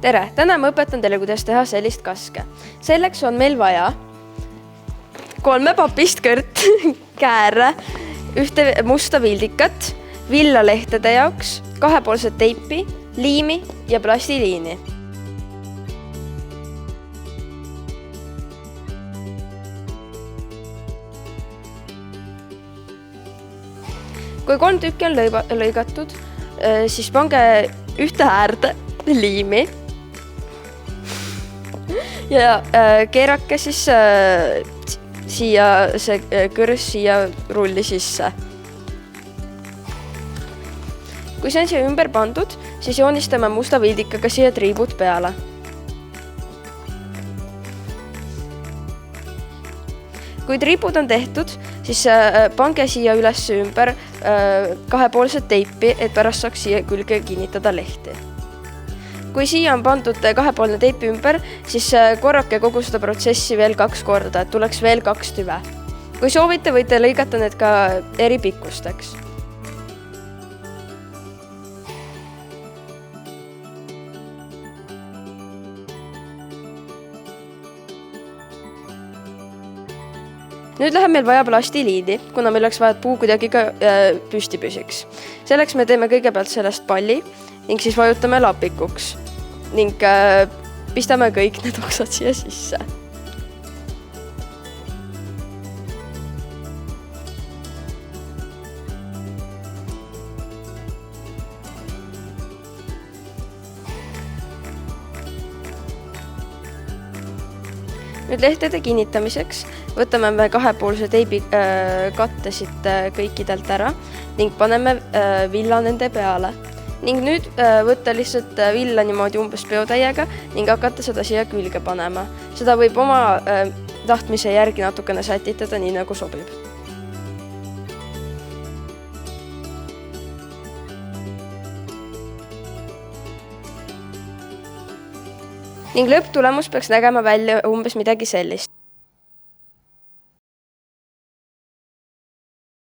Tere! Täna ma õpetan teile, kuidas teha sellist kaske. Selleks on meil vaja 3 papist kõrt, kääre, 1 musta vildikat, villalehtede jaoks, 2-poolset teipi, liimi ja plastiliini. Kui 3 tükki on lõigatud, siis pange 1 äärde liimi ja keerake siis siia see kõrs siia rulli sisse. Kui see on siia ümber pandud, siis joonistame musta vildikaga siia triibud peale. Kui triibud on tehtud, siis pange siia üles ümber 2-poolset teipi, et pärast saaks siia külge kinnitada lehti. Kui siia on pandud 2-poolne teipi ümber, siis korrake kogu seda protsessi veel 2 korda, et tuleks veel 2 tüve. Kui soovite, võite lõigata need ka eri pikkusteks. Nüüd läheb meil vaja plastiliini, kuna meil oleks vaja, et puu kuidagi ka püsti püsiks. Selleks me teeme kõigepealt sellest palli ning siis vajutame lapikuks ning pistame kõik need oksad siia sisse. Nüüd lehtede kinnitamiseks võtame me 2-poolse teibi katte siit kõikidelt ära ning paneme villa nende peale. Ning nüüd võtta lihtsalt villa niimoodi umbes peotäiega ning hakata seda siia külge panema. Seda võib oma tahtmise järgi natukene sätitada, nii nagu sobib. Ning lõpptulemus peaks nägema välja umbes midagi sellist.